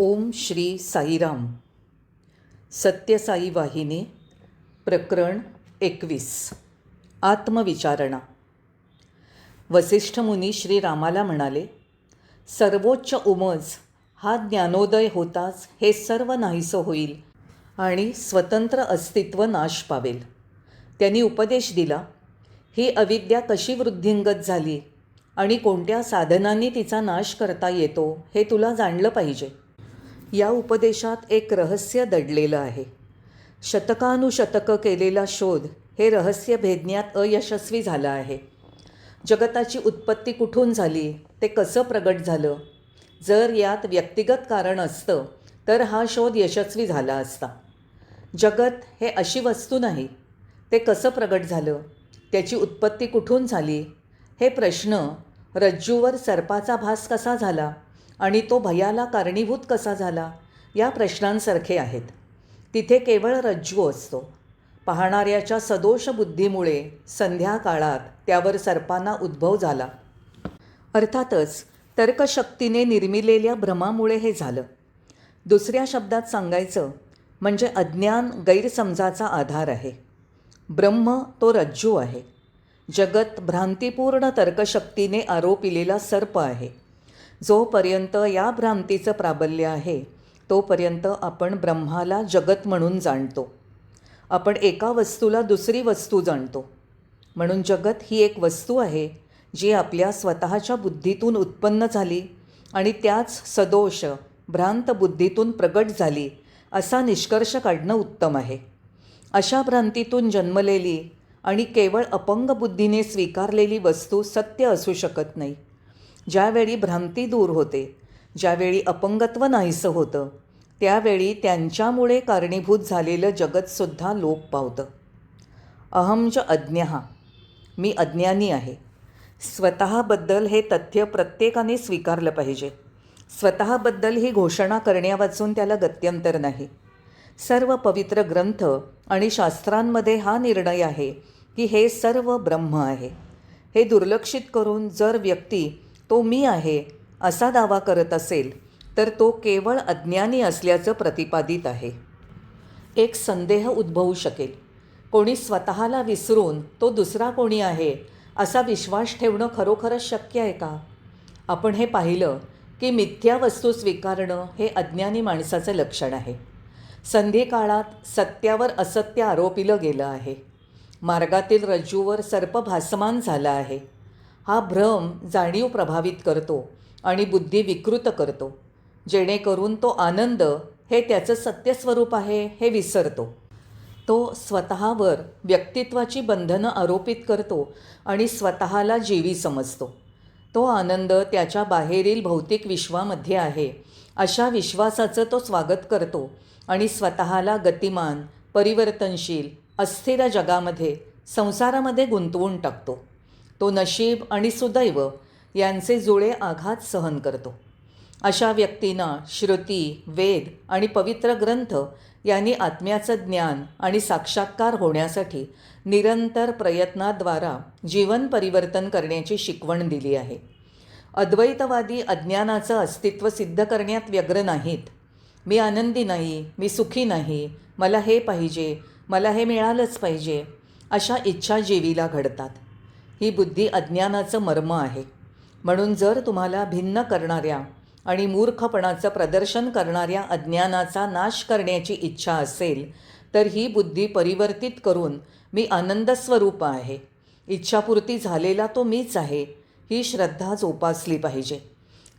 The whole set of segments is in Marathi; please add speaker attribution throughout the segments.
Speaker 1: ओम श्री साईराम. सत्यसाई वाहिनी. प्रकरण 21. आत्मविचारणा. वसिष्ठ मुनी श्री रामाला म्हणाले, सर्वोच्च उमज हा ज्ञानोदय होताच हे सर्व नाहीसं होईल आणि स्वतंत्र अस्तित्व नाश पावेल. त्यांनी उपदेश दिला, ही अविद्या कशी वृद्धिंगत झाली आणि कोणत्या साधनांनी तिचा नाश करता येतो हे तुला जाणलं पाहिजे. या उपदेशात एक रहस्य दडलेलं आहे. शतकानुशतकं केलेला शोध हे रहस्य भेदण्यात अयशस्वी झाला आहे. जगताची उत्पत्ती कुठून झाली, ते कसं प्रगट झालं, जर यात व्यक्तिगत कारण असतं तर हा शोध यशस्वी झाला असता. जगत हे अशी वस्तू नाही, ते कसं प्रगट झालं, त्याची उत्पत्ती कुठून झाली, हे प्रश्न रज्जूवर सर्पाचा भास कसा झाला आणि तो भयाला कारणीभूत कसा झाला या प्रश्नांसारखे आहेत. तिथे केवळ रज्जू असतो. पाहणाऱ्याच्या सदोष बुद्धीमुळे संध्याकाळात त्यावर सर्पांना उद्भव झाला. अर्थातच तर्कशक्तीने निर्मिलेल्या भ्रमामुळे हे झालं. दुसऱ्या शब्दात सांगायचं म्हणजे अज्ञान गैरसमजाचा आधार आहे. ब्रह्म तो रज्जू आहे. जगत भ्रांतिपूर्ण तर्कशक्तीने आरोपिलेला सर्प आहे. जोपर्यंत या भ्रांतीचं प्राबल्य आहे तोपर्यंत आपण ब्रह्माला जगत म्हणून जाणतो. आपण एका वस्तूला दुसरी वस्तू जाणतो. म्हणून जगत ही एक वस्तू आहे जी आपल्या स्वतःच्या बुद्धीतून उत्पन्न झाली आणि त्याच सदोष भ्रांत बुद्धीतून प्रगट झाली असा निष्कर्ष काढणं उत्तम आहे. अशा भ्रांतीतून जन्मलेली आणि केवळ अपंग बुद्धीने स्वीकारलेली वस्तू सत्य असू शकत नाही. ज्यावेळी भ्रांती दूर होते, ज्यावेळी अपंगत्व नाहीसं होतं, त्यावेळी त्यांच्यामुळे कारणीभूत झालेलं जगतसुद्धा लोप पावतं. अहंच अज्ञः, मी अज्ञानी आहे. स्वतःबद्दल हे तथ्य प्रत्येकाने स्वीकारलं पाहिजे. स्वतःबद्दल ही घोषणा करण्यावाचून त्याला गत्यंतर नाही. सर्व पवित्र ग्रंथ आणि शास्त्रांमध्ये हा निर्णय आहे की हे सर्व ब्रह्म आहे. हे दुर्लक्षित करून जर व्यक्ती तो मी आहे असा दावा करत असेल तर तो केवळ अज्ञानी असल्याचं प्रतिपादित आहे. एक संदेह उद्भवू शकेल, कोणी स्वतःला विसरून तो दुसरा कोणी आहे असा विश्वास ठेवणं खरोखरच शक्य आहे का? आपण हे पाहिलं की मिथ्या वस्तू स्वीकारणं हे अज्ञानी माणसाचं लक्षण आहे. संधिकाळात सत्यावर असत्य आरोपिलं गेलं आहे. मार्गातील रज्जूवर सर्प भासमान झाला आहे. हा भ्रम जाणीव प्रभावित करतो आणि बुद्धी विकृत करतो, जेणेकरून तो आनंद हे त्याचं सत्यस्वरूप आहे हे विसरतो. तो स्वतःवर व्यक्तित्वाची बंधनं आरोपित करतो आणि स्वतःला जीवी समजतो. तो आनंद त्याच्या बाहेरील भौतिक विश्वामध्ये आहे अशा विश्वासाचं तो स्वागत करतो आणि स्वतःला गतिमान, परिवर्तनशील, अस्थिर जगामध्ये, संसारामध्ये गुंतवून टाकतो. तो नशीब आणि सुदैव यांचे जुळे आघात सहन करतो. अशा व्यक्तींना श्रुती, वेद आणि पवित्र ग्रंथ यांनी आत्म्याचं ज्ञान आणि साक्षात्कार होण्यासाठी निरंतर प्रयत्नाद्वारा जीवन परिवर्तन करण्याची शिकवण दिली आहे. अद्वैतवादी अज्ञानाचं अस्तित्व सिद्ध करण्यात व्यग्र नाहीत. मी आनंदी नाही, मी सुखी नाही, मला हे पाहिजे, मला हे मिळालंच पाहिजे अशा इच्छा जीवीला घडतात. ही बुद्धी अज्ञानाचं मर्म आहे. म्हणून जर तुम्हाला भिन्न करणाऱ्या आणि मूर्खपणाचं प्रदर्शन करणाऱ्या अज्ञानाचा नाश करण्याची इच्छा असेल तर ही बुद्धी परिवर्तित करून मी आनंदस्वरूप आहे, इच्छापूर्ती झालेला तो मीच आहे, ही श्रद्धा जोपासली पाहिजे.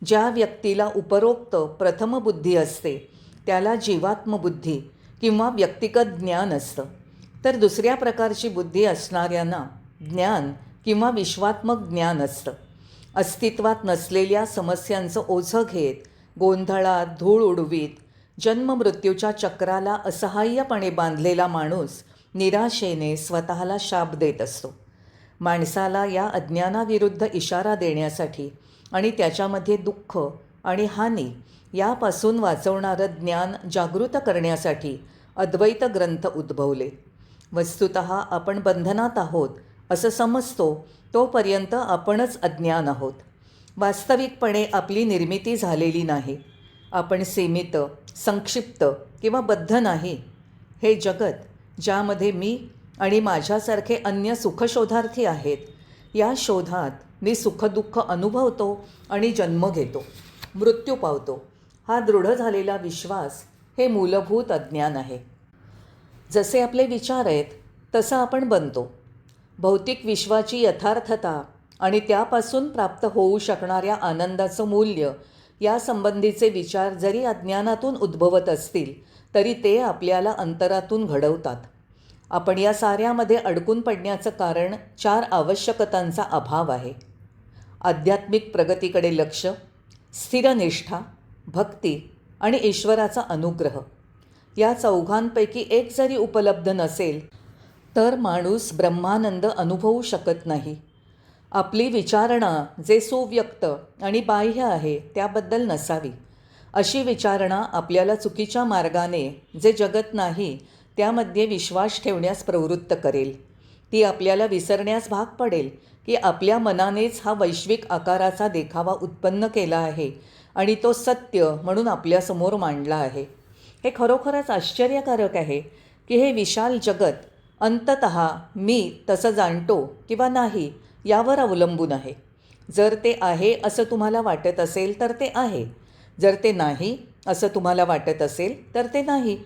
Speaker 1: ज्या व्यक्तीला उपरोक्त प्रथम बुद्धी असते त्याला जीवात्मबुद्धी किंवा व्यक्तिगत ज्ञान असतं, तर दुसऱ्या प्रकारची बुद्धी असणाऱ्यांना ज्ञान किंवा विश्वात्मक ज्ञान असतं. अस्तित्वात नसलेल्या समस्यांचं ओझं घेत, गोंधळात धूळ उडवीत, जन्ममृत्यूच्या चक्राला असहाय्यपणे बांधलेला माणूस निराशेने स्वतःला शाप देत असतो. माणसाला या अज्ञानाविरुद्ध इशारा देण्यासाठी आणि त्याच्यामध्ये दुःख आणि हानी यापासून वाचवणारं ज्ञान जागृत करण्यासाठी अद्वैत ग्रंथ उद्भवले. वस्तुतः आपण बंधनात आहोत असं समजतो तोपर्यंत आपणच अज्ञान आहोत. वास्तविकपणे आपली निर्मिती झालेली नाही. आपण सीमित, संक्षिप्त किंवा बद्ध नाही. हे जगत, ज्यामध्ये मी आणि माझ्यासारखे अन्य सुखशोधार्थी आहेत, या शोधात मी सुखदुःख अनुभवतो आणि जन्म घेतो, मृत्यू पावतो. हा दृढ झालेला विश्वास हे मूलभूत अज्ञान आहे. जसे आपले विचार आहेत तसं आपण बनतो. भौतिक विश्वाची यथार्थता आणि त्यापासून प्राप्त होऊ शकणाऱ्या आनंदाचं मूल्य यासंबंधीचे विचार जरी अज्ञानातून उद्भवत असतील तरी ते आपल्याला अंतरातून घडवतात. आपण या साऱ्यामध्ये अडकून पडण्याचं कारण 4 आवश्यकतांचा अभाव आहे. आध्यात्मिक प्रगतीकडे लक्ष, स्थिरनिष्ठा, भक्ती आणि ईश्वराचा अनुग्रह. या चौघांपैकी एक जरी उपलब्ध नसेल तर माणूस ब्रह्मानंद अनुभवू शकत नाही. आपली विचारणा जे सुव्यक्त आणि बाह्य आहे त्याबद्दल नसावी. अशी विचारणा आपल्याला चुकीच्या मार्गाने जे जगत नाही त्यामध्ये विश्वास ठेवण्यास प्रवृत्त करेल. ती आपल्याला विसरण्यास भाग पडेल की आपल्या मनानेच हा वैश्विक आकाराचा देखावा उत्पन्न केला आहे आणि तो सत्य म्हणून आपल्यासमोर मांडला आहे. हे खरोखरच आश्चर्यकारक आहे की हे विशाल जगत अंततः मी तसं जाणतो किंवा नाही यावर अवलंबून आहे. जर ते आहे असं तुम्हाला वाटत असेल तर ते आहे, जर ते नाही असं तुम्हाला वाटत असेल तर ते नाही.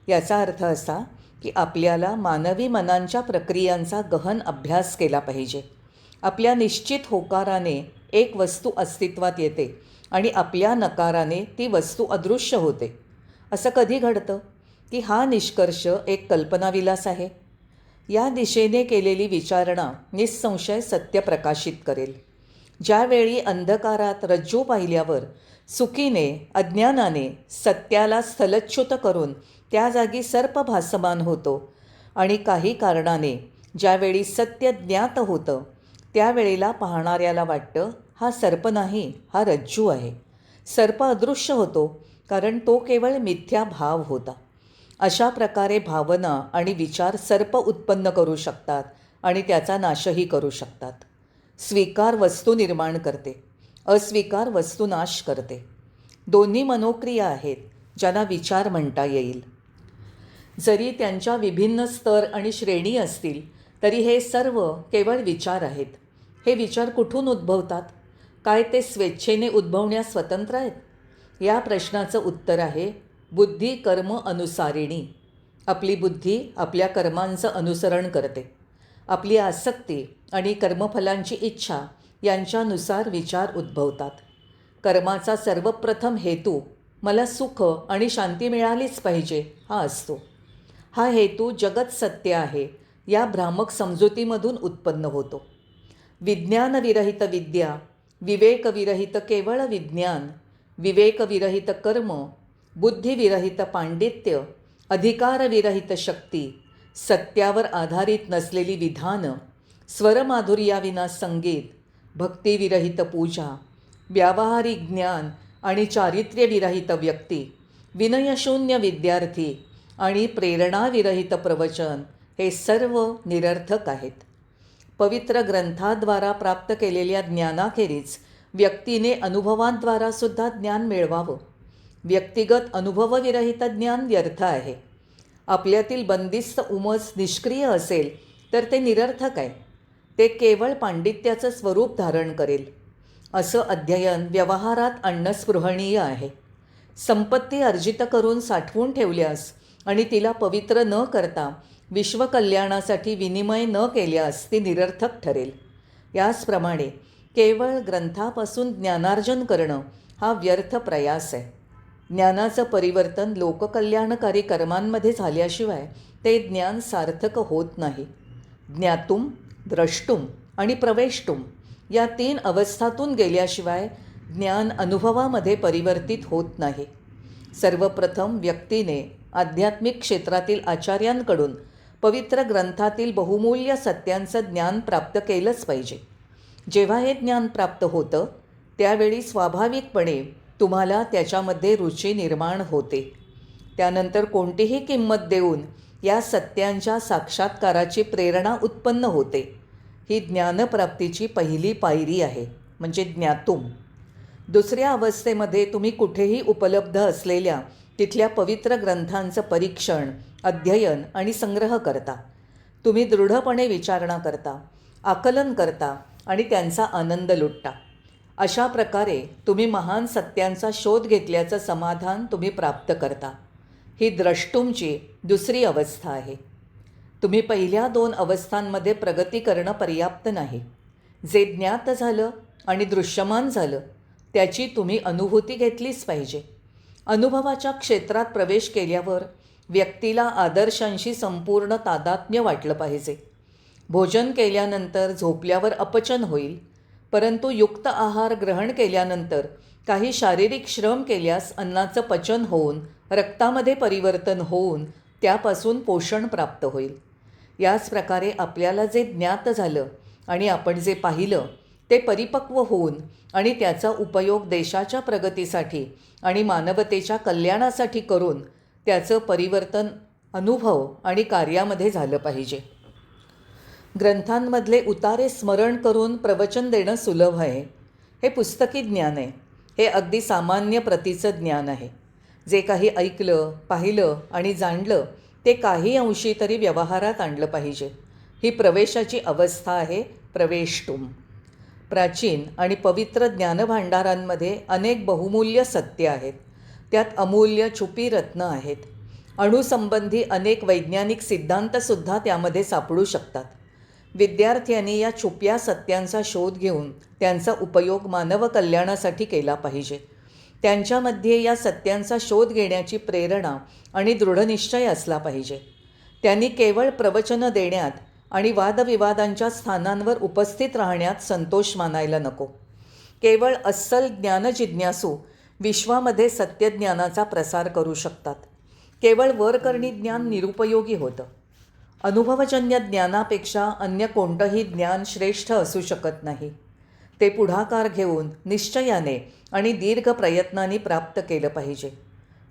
Speaker 1: याचा अर्थ असा की आपल्याला मानवी मनांच्या प्रक्रियांचा गहन अभ्यास केला पाहिजे. आपल्या निश्चित होकाराने एक वस्तू अस्तित्वात येते आणि आपल्या नकाराने ती वस्तू अदृश्य होते. असं कधी घडतं की हा निष्कर्ष एक कल्पनाविलास आहे? या दिशेने केलेली विचारणा निःसंशय सत्य प्रकाशित करेल. ज्यावेळी अंधकारात रज्जू पाहिल्यावर चुकीने, अज्ञानाने सत्याला स्थलच्युत करून त्या जागी सर्प भासमान होतो आणि काही कारणाने ज्यावेळी सत्य ज्ञात होतं त्यावेळेला पाहणाऱ्याला वाटतं हा सर्प नाही, हा रज्जू आहे. सर्प अदृश्य होतो कारण तो केवळ मिथ्या भाव होता. अशा प्रकारे भावना आणि विचार सर्प उत्पन्न करू शकतात आणि त्याचा नाशही करू शकतात. स्वीकार वस्तू निर्माण करते, अस्वीकार वस्तू नाश करते. दोन्ही मनोक्रिया आहेत ज्यांना विचार म्हणता येईल. जरी त्यांच्या विभिन्न स्तर आणि श्रेणी असतील तरी हे सर्व केवळ विचार आहेत. हे विचार कुठून उद्भवतात? काय ते स्वेच्छेने उद्भवण्यास स्वतंत्र आहेत? या प्रश्नाचं उत्तर आहे बुद्धी कर्म अनुसारिणी. आपली बुद्धी आपल्या कर्मांचं अनुसरण करते. आपली आसक्ती आणि कर्मफलांची इच्छा यांच्यानुसार विचार उद्भवतात. कर्माचा सर्वप्रथम हेतू मला सुख आणि शांती मिळालीच पाहिजे हा असतो. हा हेतू जगत सत्य आहे या भ्रामक समजुतीमधून उत्पन्न होतो. विज्ञानविरहित विद्या, विवेकविरहित केवळ विज्ञान, विवेकविरहित कर्म, बुद्धिविरहित पांडित्य, अधिकारविरहित शक्ती, सत्यावर आधारित नसलेली विधानं, स्वरमाधुर्याविना संगीत, भक्तिविरहित पूजा, व्यावहारिक ज्ञान आणि चारित्र्यविरहित व्यक्ती, विनयशून्य विद्यार्थी आणि प्रेरणाविरहित प्रवचन हे सर्व निरर्थक आहेत. पवित्र ग्रंथाद्वारा प्राप्त केलेल्या ज्ञानाखेरीज व्यक्तीने अनुभवांद्वारा सुद्धा ज्ञान मिळवावं. व्यक्तिगत अनुभवविरहित ज्ञान व्यर्थ आहे. आपल्यातील बंदिस्त उमज निष्क्रिय असेल तर ते निरर्थक आहे. ते केवळ पांडित्याचं स्वरूप धारण करेल. असं अध्ययन व्यवहारात आणणं स्पृहणीय आहे. संपत्ती अर्जित करून साठवून ठेवल्यास आणि तिला पवित्र न करता विश्वकल्याणासाठी विनिमय न केल्यास ती निरर्थक ठरेल. याचप्रमाणे केवळ ग्रंथापासून ज्ञानार्जन करणं हा व्यर्थ प्रयास आहे. ज्ञानाचं परिवर्तन लोककल्याणकारी कर्मांमध्ये झाल्याशिवाय ते ज्ञान सार्थक होत नाही. ज्ञातुम, द्रष्टुम आणि प्रवेष्टुम या 3 अवस्थातून गेल्याशिवाय ज्ञान अनुभवामध्ये परिवर्तित होत नाही. सर्वप्रथम व्यक्तीने आध्यात्मिक क्षेत्रातील आचार्यांकडून पवित्र ग्रंथातील बहुमूल्य सत्यांचं ज्ञान प्राप्त केलंच पाहिजे. जेव्हा हे ज्ञान प्राप्त होतं त्यावेळी स्वाभाविकपणे तुम्हाला त्याच्यामध्ये रुची निर्माण होते. त्यानंतर कोणतीही किंमत देऊन या सत्यांच्या साक्षात्काराची प्रेरणा उत्पन्न होते. ही ज्ञानप्राप्तीची पहिली पायरी आहे, म्हणजे ज्ञातुम. दुसऱ्या अवस्थेमध्ये तुम्ही कुठेही उपलब्ध असलेल्या तिथल्या पवित्र ग्रंथांचं परीक्षण, अध्ययन आणि संग्रह करता. तुम्ही दृढपणे विचारणा करता, आकलन करता आणि त्यांचा आनंद लुटता. अशा प्रकारे तुम्ही महान सत्यांचा शोध घेतल्याचं समाधान तुम्ही प्राप्त करता. ही द्रष्टुमची दुसरी अवस्था आहे. तुम्ही पहिल्या 2 अवस्थांमध्ये प्रगती करणं पर्याप्त नाही. जे ज्ञात झालं आणि दृश्यमान झालं त्याची तुम्ही अनुभूती घेतलीच पाहिजे. अनुभवाच्या क्षेत्रात प्रवेश केल्यावर व्यक्तीला आदर्शांशी संपूर्ण तादात्म्य वाटलं पाहिजे. भोजन केल्यानंतर झोपल्यावर अपचन होईल, परंतु युक्त आहार ग्रहण केल्यानंतर काही शारीरिक श्रम केल्यास अन्नाचं पचन होऊन रक्तामध्ये परिवर्तन होऊन त्यापासून पोषण प्राप्त होईल. याच प्रकारे आपल्याला जे ज्ञात झालं आणि आपण जे पाहिलं ते परिपक्व होऊन आणि त्याचा उपयोग देशाच्या प्रगतीसाठी आणि मानवतेच्या कल्याणासाठी करून त्याचं परिवर्तन अनुभव आणि कार्यामध्ये झालं पाहिजे. ग्रंथांमधले उतारे स्मरण करून प्रवचन देणं सुलभ आहे. हे पुस्तकी ज्ञान आहे. हे अगदी सामान्य प्रतीचं ज्ञान आहे. जे काही ऐकलं, पाहिलं आणि जाणलं ते काही अंशी तरी व्यवहारात आणलं पाहिजे. ही प्रवेशाची अवस्था आहे, प्रवेष्टुम. प्राचीन आणि पवित्र ज्ञानभांडारांमध्ये अनेक बहुमूल्य सत्य आहेत. त्यात अमूल्य छुपी रत्न आहेत. अणुसंबंधी अनेक वैज्ञानिक सिद्धांतसुद्धा त्यामध्ये सापडू शकतात. विद्यार्थ्यांनी या छुप्या सत्यांचा शोध घेऊन त्यांचा उपयोग मानव कल्याणासाठी केला पाहिजे. त्यांच्यामध्ये या सत्यांचा शोध घेण्याची प्रेरणा आणि दृढनिश्चय असला पाहिजे. त्यांनी केवळ प्रवचनं देण्यात आणि वादविवादांच्या स्थानांवर उपस्थित राहण्यात संतोष मानायला नको. केवळ अस्सल ज्ञानजिज्ञासू विश्वामध्ये सत्यज्ञानाचा प्रसार करू शकतात. केवळ वरकरणी ज्ञान निरुपयोगी होतं. अनुभवजन्य ज्ञानापेक्षा अन्य कोणतंही ज्ञान श्रेष्ठ असू शकत नाही. ते पुढाकार घेऊन निश्चयाने आणि दीर्घ प्रयत्नांनी प्राप्त केलं पाहिजे.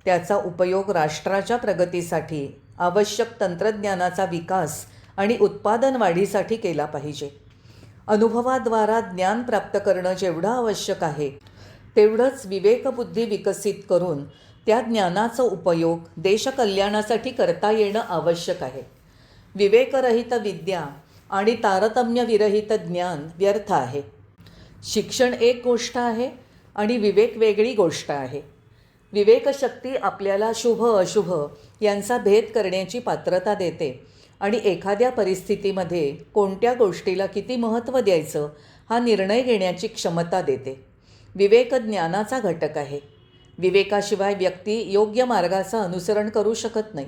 Speaker 1: त्याचा उपयोग राष्ट्राच्या प्रगतीसाठी, आवश्यक तंत्रज्ञानाचा विकास आणि उत्पादन वाढीसाठी केला पाहिजे. अनुभवाद्वारा ज्ञान प्राप्त करणं जेवढं आवश्यक आहे तेवढंच विवेकबुद्धी विकसित करून त्या ज्ञानाचा उपयोग देशकल्याणासाठी करता येणं आवश्यक आहे. विवेकरहित विद्या आणि तारतम्यविरहित ज्ञान व्यर्थ आहे. शिक्षण एक गोष्ट आहे आणि विवेक वेगळी गोष्ट आहे. विवेकशक्ती आपल्याला शुभ अशुभ यांचा भेद करण्याची पात्रता देते आणि एखाद्या परिस्थितीमध्ये कोणत्या गोष्टीला किती महत्त्व द्यायचं हा निर्णय घेण्याची क्षमता देते. विवेक ज्ञानाचा घटक आहे. विवेकाशिवाय व्यक्ती योग्य मार्गाचं अनुसरण करू शकत नाही.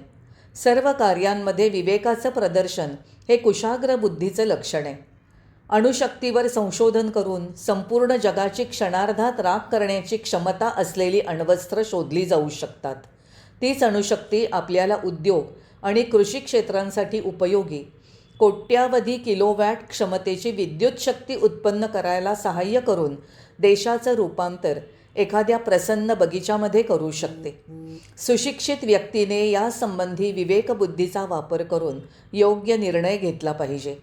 Speaker 1: सर्व कार्यांमध्ये विवेकाचं प्रदर्शन हे कुशाग्र बुद्धीचं लक्षण आहे. अणुशक्तीवर संशोधन करून संपूर्ण जगाची क्षणार्धात राख करण्याची क्षमता असलेली अण्वस्त्र शोधली जाऊ शकतात. तीच अणुशक्ती आपल्याला उद्योग आणि कृषी क्षेत्रांसाठी उपयोगी कोट्यावधी किलोवॅट क्षमतेची विद्युत शक्ती उत्पन्न करायला सहाय्य करून देशाचं रूपांतर एखाद्या प्रसन्न बगीच्यामध्ये करू शकते. सुशिक्षित व्यक्तीने यासंबंधी विवेकबुद्धीचा वापर करून योग्य निर्णय घेतला पाहिजे.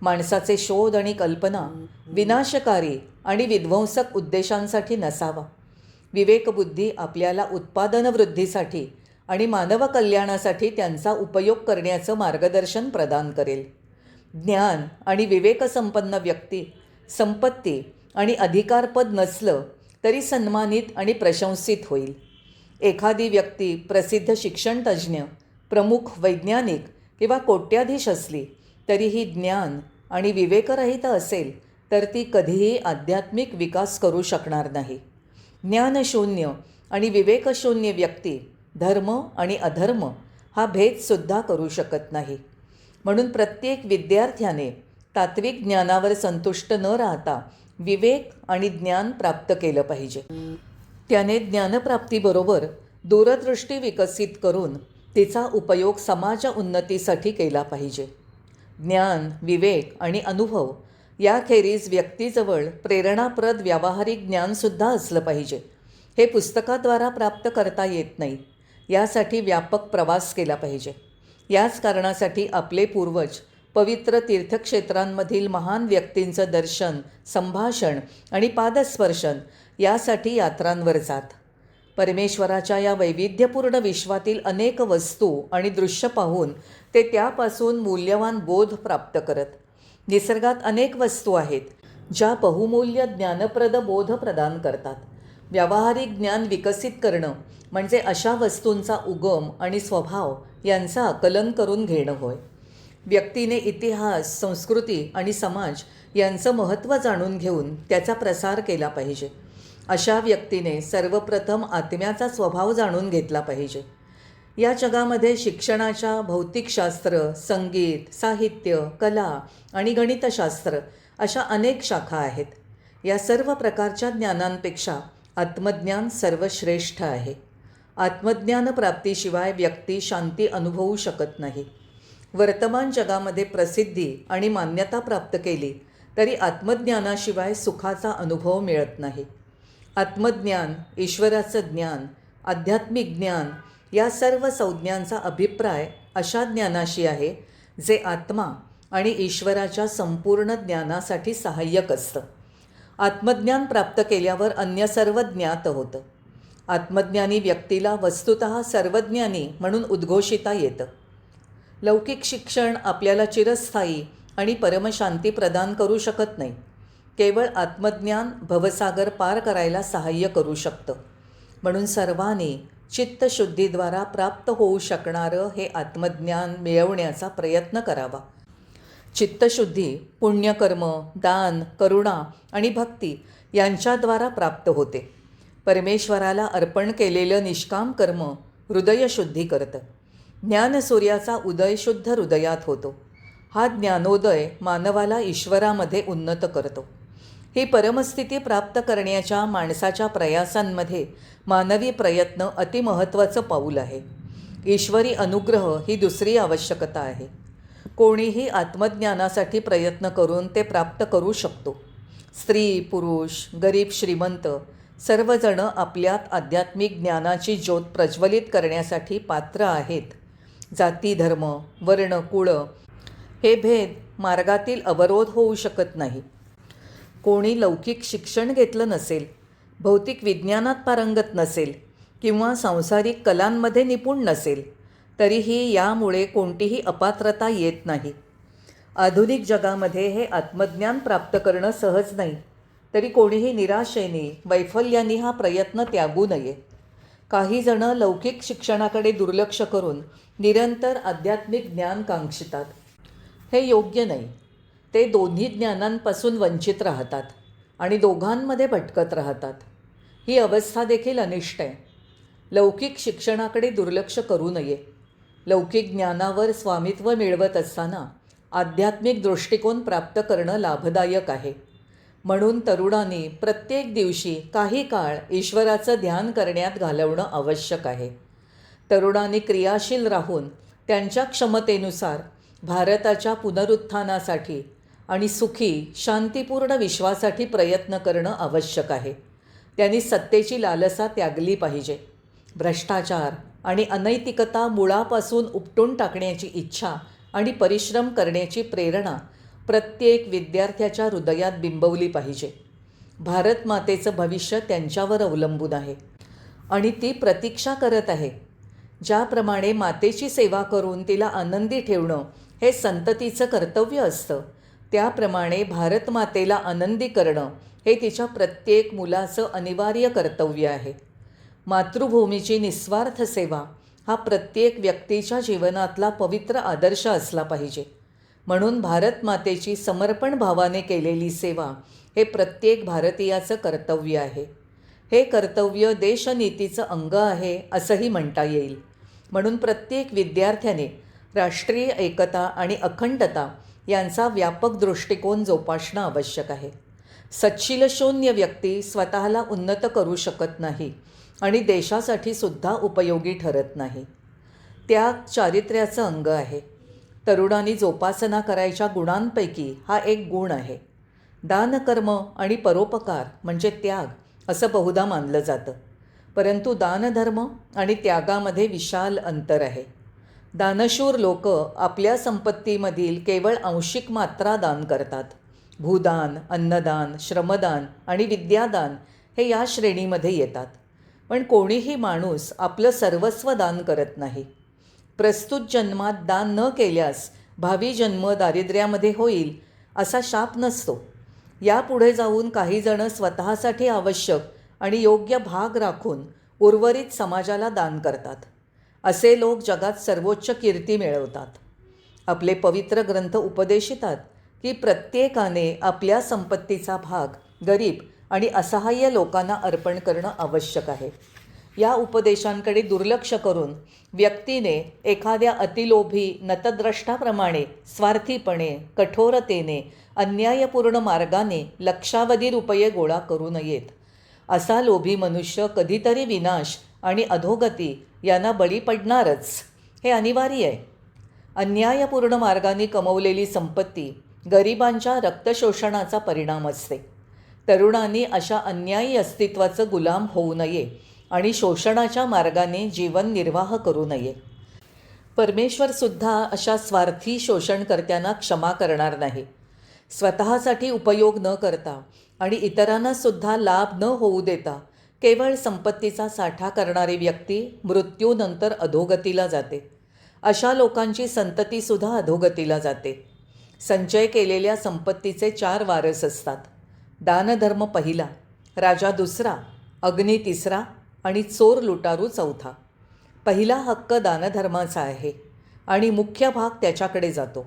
Speaker 1: माणसाचे शोध आणि कल्पना विनाशकारी आणि विध्वंसक उद्देशांसाठी नसावा. विवेकबुद्धी आपल्याला उत्पादन वृद्धीसाठी आणि मानव कल्याणासाठी त्यांचा उपयोग करण्याचं मार्गदर्शन प्रदान करेल. ज्ञान आणि विवेकसंपन्न व्यक्ती संपत्ती आणि अधिकारपद नसलं तरी सन्मानित आणि प्रशंसित होईल. एखादी व्यक्ती प्रसिद्ध शिक्षणतज्ज्ञ, प्रमुख वैज्ञानिक किंवा कोट्याधीश असली तरीही ज्ञान आणि विवेकरहित असेल तर ती कधीही आध्यात्मिक विकास करू शकणार नाही. ज्ञानशून्य आणि विवेकशून्य व्यक्ती धर्म आणि अधर्म हा भेदसुद्धा करू शकत नाही. म्हणून प्रत्येक विद्यार्थ्याने तात्विक ज्ञानावर संतुष्ट न राहता विवेक आणि ज्ञान प्राप्त केलं पाहिजे. त्याने ज्ञानप्राप्तीबरोबर दूरदृष्टी विकसित करून तिचा उपयोग समाज उन्नतीसाठी केला पाहिजे. ज्ञान, विवेक आणि अनुभव याखेरीज व्यक्तीजवळ प्रेरणाप्रद व्यावहारिक ज्ञानसुद्धा असलं पाहिजे. हे पुस्तकाद्वारा प्राप्त करता येत नाही. यासाठी व्यापक प्रवास केला पाहिजे. याच कारणासाठी आपले पूर्वज पवित्र तीर्थक्षेत्रांमधील महान व्यक्तींचं दर्शन, संभाषण आणि पादस्पर्शन यासाठी यात्रांवर जात. परमेश्वराच्या या वैविध्यपूर्ण विश्वातील अनेक वस्तू आणि दृश्य पाहून ते त्यापासून मूल्यवान बोध प्राप्त करत. निसर्गात अनेक वस्तू आहेत ज्या बहुमूल्य ज्ञानप्रद बोध प्रदान करतात. व्यावहारिक ज्ञान विकसित करणं म्हणजे अशा वस्तूंचा उगम आणि स्वभाव यांचं आकलन करून घेणं होय. व्यक्तीने इतिहास, संस्कृती आणि समाज यांचं महत्त्व जाणून घेऊन त्याचा प्रसार केला पाहिजे. अशा व्यक्तीने सर्वप्रथम आत्म्याचा स्वभाव जाणून घेतला पाहिजे. या जगामध्ये शिक्षणाच्या भौतिकशास्त्र, संगीत, साहित्य, कला आणि गणितशास्त्र अशा अनेक शाखा आहेत. या सर्व प्रकारच्या ज्ञानांपेक्षा आत्मज्ञान सर्वश्रेष्ठ आहे. आत्मज्ञान प्राप्तीशिवाय व्यक्ती शांती अनुभवू शकत नाही. वर्तमान जगामध्ये प्रसिद्धी आणि मान्यता प्राप्त केली तरी आत्मज्ञानाशिवाय सुखाचा अनुभव मिळत नाही. आत्मज्ञान, ईश्वराचं ज्ञान, आध्यात्मिक ज्ञान या सर्व संज्ञांचा अभिप्राय अशा ज्ञानाशी आहे जे आत्मा आणि ईश्वराच्या संपूर्ण ज्ञानासाठी सहाय्यक असतं. आत्मज्ञान प्राप्त केल्यावर अन्य सर्व ज्ञात होतं. आत्मज्ञानी व्यक्तीला वस्तुतः सर्वज्ञानी म्हणून उद्घोषिता येतं. लौकिक शिक्षण आपल्याला चिरस्थायी आणि परमशांती प्रदान करू शकत नाही. केवळ आत्मज्ञान भवसागर पार करायला सहाय्य करू शकतं. म्हणून सर्वांनी चित्तशुद्धीद्वारा प्राप्त होऊ शकणारं हे आत्मज्ञान मिळवण्याचा प्रयत्न करावा. चित्तशुद्धी पुण्यकर्म, दान, करुणा आणि भक्ती यांच्याद्वारा प्राप्त होते. परमेश्वराला अर्पण केलेलं निष्काम कर्म हृदयशुद्धी करतं. ज्ञानसूर्याचा उदय शुद्ध हृदयात होतो. हा ज्ञानोदय मानवाला ईश्वरामध्ये उन्नत करतो. ही परमस्थिती प्राप्त करण्याच्या माणसाच्या प्रयासांमध्ये मानवी प्रयत्न अतिमहत्त्वाचं पाऊल आहे. ईश्वरी अनुग्रह ही दुसरी आवश्यकता आहे. कोणीही आत्मज्ञानासाठी प्रयत्न करून ते प्राप्त करू शकतो. स्त्री, पुरुष, गरीब, श्रीमंत सर्वजण आपल्यात आध्यात्मिक ज्ञानाची ज्योत प्रज्वलित करण्यासाठी पात्र आहेत. जाती, धर्म, वर्ण, कुळ हे भेद मार्गातील अवरोध होऊ शकत नाही. कोणी लौकिक शिक्षण घेतलं नसेल, भौतिक विज्ञानात पारंगत नसेल किंवा सांसारिक कलांमध्ये निपुण नसेल तरीही यामुळे कोणतीही अपात्रता येत नाही. आधुनिक जगामध्ये हे आत्मज्ञान प्राप्त करणं सहज नाही. तरी कोणीही निराशेने, वैफल्याने हा प्रयत्न त्यागू नये. काही जणं लौकिक शिक्षणाकडे दुर्लक्ष करून निरंतर आध्यात्मिक ज्ञान कांक्षितात. हे योग्य नाही. ते दोन्ही ज्ञानांपासून वंचित राहतात आणि दोघांमध्ये भटकत राहतात. ही अवस्था देखील अनिष्ट आहे. लौकिक शिक्षणाकडे दुर्लक्ष करू नये. लौकिक ज्ञानावर स्वामित्व मिळवत असताना आध्यात्मिक दृष्टिकोन प्राप्त करणं लाभदायक आहे. म्हणून तरुणांनी प्रत्येक दिवशी काही काळ ईश्वराचं ध्यान करण्यात घालवणं आवश्यक आहे. तरुणांनी क्रियाशील राहून त्यांच्या क्षमतेनुसार भारताच्या पुनरुत्थानासाठी आणि सुखी, शांतीपूर्ण विश्वासाठी प्रयत्न करणं आवश्यक आहे. त्यांनी सत्तेची लालसा त्यागली पाहिजे. भ्रष्टाचार आणि अनैतिकता मुळापासून उपटून टाकण्याची इच्छा आणि परिश्रम करण्याची प्रेरणा प्रत्येक विद्यार्थ्याच्या हृदयात बिंबवली पाहिजे. भारत मातेचं भविष्य त्यांच्यावर अवलंबून आहे आणि ती प्रतीक्षा करत आहे. ज्याप्रमाणे मातेची सेवा करून तिला आनंदी ठेवणं हे संततीचं कर्तव्य असतं, त्याप्रमाणे भारत मातेला आनंदी करणं हे तिच्या प्रत्येक मुलाचं अनिवार्य कर्तव्य आहे. मातृभूमीची निस्वार्थ सेवा हा प्रत्येक व्यक्तीच्या जीवनातला पवित्र आदर्श असला पाहिजे. म्हणून भारत मातेची समर्पण भावाने केलेली सेवा हे प्रत्येक भारतीयाचं कर्तव्य आहे. हे कर्तव्य देशनीतीचं अंग आहे असंही म्हणता येईल. म्हणून प्रत्येक विद्यार्थ्याने राष्ट्रीय एकता आणि अखंडता यांचा व्यापक दृष्टिकोन जोपासणं आवश्यक आहे. सच्छीलशून्य व्यक्ती स्वतःला उन्नत करू शकत नाही आणि देशासाठी सुद्धा उपयोगी ठरत नाही. त्याग चारित्र्याचं अंग आहे. तरुणांनी जोपासना करायच्या गुणांपैकी हा एक गुण आहे. दानकर्म आणि परोपकार म्हणजे त्याग असं बहुधा मानलं जातं. परंतु दानधर्म आणि त्यागामध्ये विशाल अंतर आहे. दानशूर लोक आपल्या संपत्तीमधील केवळ आंशिक मात्रा दान करतात. भूदान, अन्नदान, श्रमदान आणि विद्यादान हे या श्रेणीमध्ये येतात. पण कोणीही माणूस आपलं सर्वस्व दान करत नाही. प्रस्तुत जन्मात दान न केल्यास भावी जन्म दारिद्र्यामध्ये होईल असा शाप नसतो. यापुढे जाऊन काही जण स्वतःसाठी आवश्यक आणि योग्य भाग राखून उर्वरित समाजाला दान करतात. असे लोक जगात सर्वोच्च कीर्ती मिळवतात. आपले पवित्र ग्रंथ उपदेशितात की प्रत्येकाने आपल्या संपत्तीचा भाग गरीब आणि असहाय्य लोकांना अर्पण करणं आवश्यक आहे. या उपदेशांकडे दुर्लक्ष करून व्यक्तीने एखाद्या अतिलोभी नतद्रष्टाप्रमाणे स्वार्थीपणे, कठोरतेने, अन्यायपूर्ण मार्गाने लक्षावधी रुपये गोळा करू नयेत. असा लोभी मनुष्य कधीतरी विनाश आणि अधोगती यांना बळी पडणारच, हे अनिवार्य आहे. अन्यायपूर्ण मार्गाने कमवलेली संपत्ती गरिबांच्या रक्तशोषणाचा परिणाम असते. तरुणांनी अशा अन्यायी अस्तित्वाचं गुलाम होऊ नये आणि शोषणाच्या मार्गाने जीवन निर्वाह करू नये. परमेश्वरसुद्धा अशा स्वार्थी शोषणकर्त्यांना क्षमा करणार नाही. स्वतःसाठी उपयोग न करता आणि इतरांनासुद्धा लाभ न होऊ देता केवळ संपत्तीचा साठा करणारी व्यक्ती मृत्यूनंतर अधोगतीला जाते. अशा लोकांची संततीसुद्धा अधोगतीला जाते. संचय केलेल्या संपत्तीचे 4 वारस असतात. दानधर्म पहिला, राजा दुसरा, अग्नी तिसरा आणि चोर लुटारू चौथा. पहिला हक्क दानधर्माचा आहे आणि मुख्य भाग त्याच्याकडे जातो.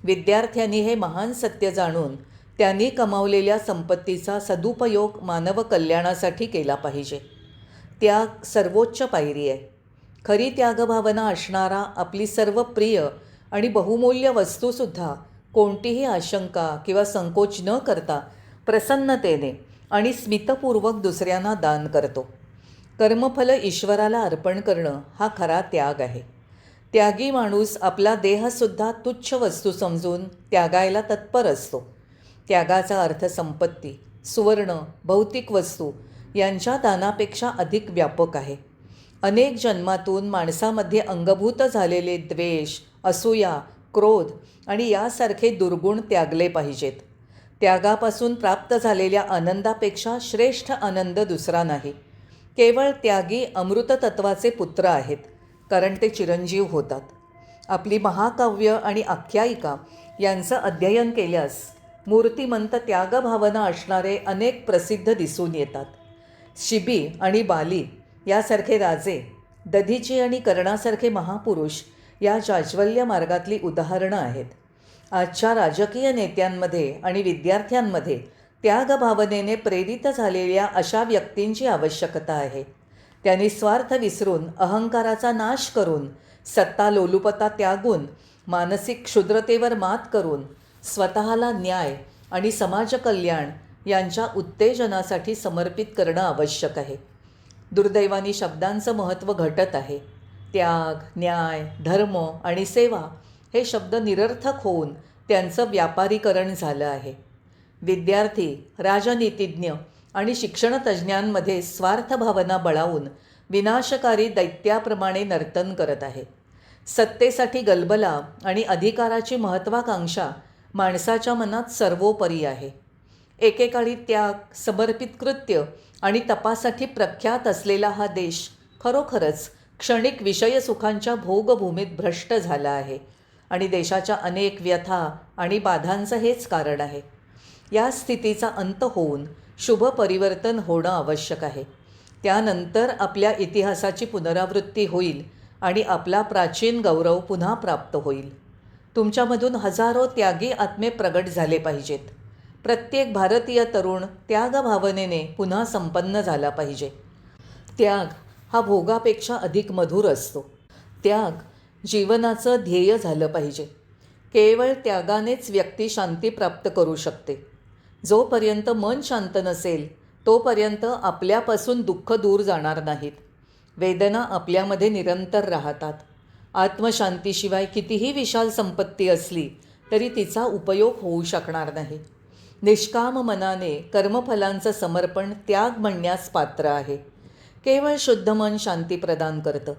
Speaker 1: विद्यार्थ्यांनी हे महान सत्य जाणून त्यांनी कमावलेल्या संपत्तीचा सदुपयोग मानव कल्याणासाठी केला पाहिजे. त्याग सर्वोच्च पायरी आहे. खरी त्यागभावना असणारा आपली सर्व प्रिय आणि बहुमूल्य वस्तूसुद्धा कोणतीही आशंका किंवा संकोच न करता प्रसन्नतेने आणि स्मितपूर्वक दुसऱ्यांना दान करतो. कर्मफल ईश्वराला अर्पण करणं हा खरा त्याग आहे. त्यागी माणूस आपला देहसुद्धा तुच्छ वस्तू समजून त्यागायला तत्पर असतो. त्यागाचा अर्थ संपत्ती, सुवर्ण, भौतिक वस्तू यांच्या दानापेक्षा अधिक व्यापक आहे. अनेक जन्मातून माणसामध्ये अंगभूत झालेले द्वेष, असूया, क्रोध आणि यासारखे दुर्गुण त्यागले पाहिजेत. त्यागापासून प्राप्त झालेल्या आनंदापेक्षा श्रेष्ठ आनंद दुसरा नाही. केवळ त्यागी अमृततत्वाचे पुत्र आहेत, कारण ते चिरंजीव होतात. आपली महाकाव्य आणि आख्यायिका यांचं अध्ययन केल्यास मूर्तिमंत त्यागभावना असणारे अनेक प्रसिद्ध दिसून येतात. शिबी आणि बाली यासारखे राजे, दधीची आणि कर्णासारखे महापुरुष या जाज्वल्य मार्गातली उदाहरणं आहेत. आजच्या राजकीय नेत्यांमध्ये आणि विद्यार्थ्यांमध्ये त्यागभावनेने प्रेरित झालेल्या अशा व्यक्तींची आवश्यकता आहे. त्यांनी स्वार्थ विसरून अहंकाराचा नाश करून सत्ता लोलुपता त्यागून मानसिक क्षुद्रतेवर मात करून स्वतःला न्याय आणि समाजकल्याण यांच्या उत्तेजनासाठी समर्पित करणं आवश्यक आहे. दुर्दैवाने शब्दांचं महत्त्व घटत आहे. त्याग, न्याय, धर्म आणि सेवा हे शब्द निरर्थक होऊन त्यांचं व्यापारीकरण झालं आहे. विद्यार्थी, राजनीतिज्ञ आणि शिक्षणतज्ज्ञांमध्ये स्वार्थभावना बळावून विनाशकारी दैत्याप्रमाणे नर्तन करत आहे. सत्तेसाठी गलबला आणि अधिकाराची महत्त्वाकांक्षा माणसाच्या मनात सर्वोपरी आहे. एकेकाळी त्याग, समर्पित कृत्य आणि तपासाठी प्रख्यात असलेला हा देश खरोखरच क्षणिक विषयसुखांच्या भोगभूमीत भ्रष्ट झाला आहे आणि देशाच्या अनेक व्यथा आणि बाधांचं हेच कारण आहे. या स्थितीचा अंत होऊन शुभ परिवर्तन होणं आवश्यक आहे. त्यानंतर आपल्या इतिहासाची पुनरावृत्ती होईल आणि आपला प्राचीन गौरव पुन्हा प्राप्त होईल. तुमच्यामधून हजारो त्यागी आत्मे प्रगट झाले पाहिजेत. प्रत्येक भारतीय तरुण त्यागभावनेने पुन्हा संपन्न झाला पाहिजे. त्याग हा भोगापेक्षा अधिक मधुर असतो. त्याग जीवनाचं ध्येय झालं पाहिजे. केवळ त्यागानेच व्यक्ती शांती प्राप्त करू शकते. जोपर्यंत मन शांत नसेल तोपर्यंत आपल्यापासून दुःख दूर जाणार नाहीत. वेदना आपल्यामध्ये निरंतर राहतात. आत्मशांतीशिवाय कितीही विशाल संपत्ती असली तरी तिचा उपयोग होऊ शकणार नाही. निष्काम मनाने कर्मफलांचं समर्पण त्याग म्हणण्यास पात्र आहे. केवळ शुद्ध मन शांती प्रदान करतं.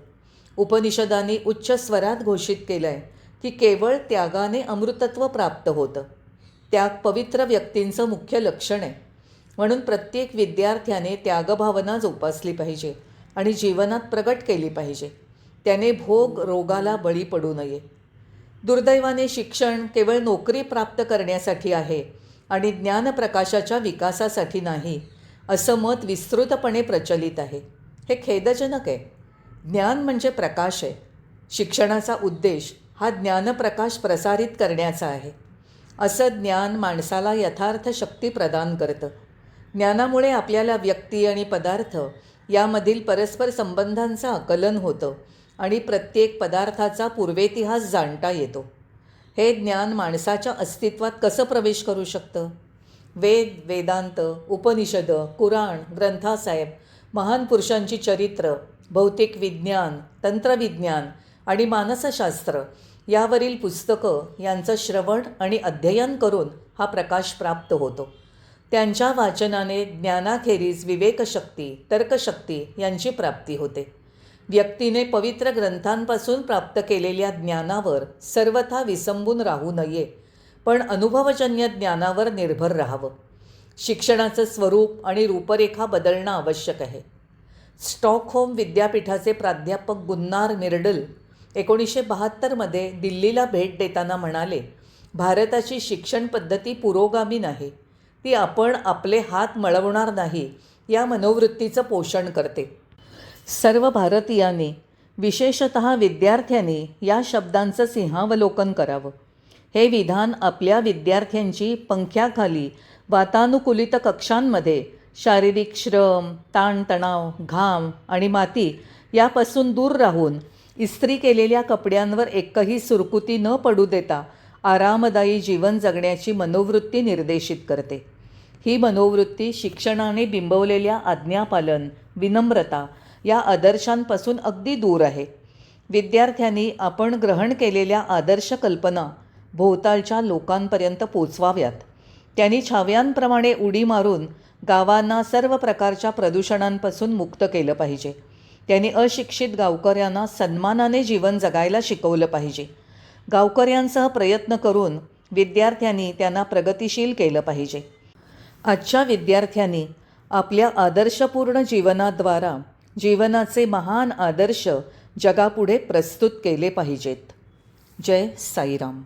Speaker 1: उपनिषदांनी उच्च स्वरात घोषित केलं आहे की केवळ त्यागाने अमृतत्व प्राप्त होतं. त्याग पवित्र व्यक्तींचं मुख्य लक्षण आहे. म्हणून प्रत्येक विद्यार्थ्याने त्यागभावना जोपासली पाहिजे आणि जीवनात प्रगट केली पाहिजे. त्याने भोग रोगाला बळी पडू नये. दुर्दैवाने शिक्षण केवळ नोकरी प्राप्त करण्यासाठी आहे आणि ज्ञानप्रकाशाच्या विकासासाठी नाही, असं मत विस्तृतपणे प्रचलित आहे. हे खेदजनक आहे. ज्ञान म्हणजे प्रकाश आहे. शिक्षणाचा उद्देश हा ज्ञानप्रकाश प्रसारित करण्याचा आहे. असं ज्ञान माणसाला यथार्थ शक्ती प्रदान करतं. ज्ञानामुळे आपल्याला व्यक्ती आणि पदार्थ यामधील परस्पर संबंधांचं आकलन होतं आणि प्रत्येक पदार्थाचा पूर्वेतिहास जाणता येतो. हे ज्ञान माणसाच्या अस्तित्वात कसं प्रवेश करू शकतं? वेद, वेदांत, उपनिषदं, कुराण, ग्रंथासाहेब, महान पुरुषांची चरित्र, भौतिक विज्ञान, तंत्रविज्ञान आणि मानसशास्त्र यावरील पुस्तकं यांचं श्रवण आणि अध्ययन करून हा प्रकाश प्राप्त होतो. त्यांच्या वाचनाने ज्ञानाखेरीज विवेकशक्ती, तर्कशक्ती यांची प्राप्ती होते. व्यक्तीने पवित्र ग्रंथांपासून प्राप्त केलेल्या ज्ञानावर सर्वथा विसंबून राहू नये, पण अनुभवजन्य ज्ञानावर निर्भर राहावं. शिक्षणाचं स्वरूप आणि रूपरेखा बदलणं आवश्यक आहे. स्टॉकहोम विद्यापीठाचे प्राध्यापक गुन्नार मिर्डल 1972 दिल्लीला भेट देताना म्हणाले, भारताची शिक्षण पद्धती पुरोगामी नाही, ती आपण आपले हात मळवणार नाही या मनोवृत्तीचं पोषण करते. सर्व भारतीयांनी, विशेषतः विद्यार्थ्यांनी या शब्दांचं सिंहावलोकन करावं. हे विधान आपल्या विद्यार्थ्यांची पंख्याखाली वातानुकूलित कक्षांमध्ये शारीरिक श्रम, ताणतणाव, घाम आणि माती यापासून दूर राहून इस्त्री केलेल्या कपड्यांवर एकही सुरकुती न पडू देता आरामदायी जीवन जगण्याची मनोवृत्ती निर्देशित करते. ही मनोवृत्ती शिक्षणाने बिंबवलेल्या आज्ञापालन, विनम्रता या आदर्शांपासून अगदी दूर आहे. विद्यार्थ्यांनी आपण ग्रहण केलेल्या आदर्श कल्पना भोवतालच्या लोकांपर्यंत पोचवाव्यात. त्यांनी छाव्यांप्रमाणे उडी मारून गावांना सर्व प्रकारच्या प्रदूषणांपासून मुक्त केलं पाहिजे. त्यांनी अशिक्षित गावकऱ्यांना सन्मानाने जीवन जगायला शिकवलं पाहिजे. गावकऱ्यांसह प्रयत्न करून विद्यार्थ्यांनी त्यांना प्रगतिशील केलं पाहिजे. आजच्या विद्यार्थ्यांनी आपल्या आदर्शपूर्ण जीवनाद्वारा जीवनाचे महान आदर्श जगापुढे प्रस्तुत केले पाहिजेत. जय साईराम.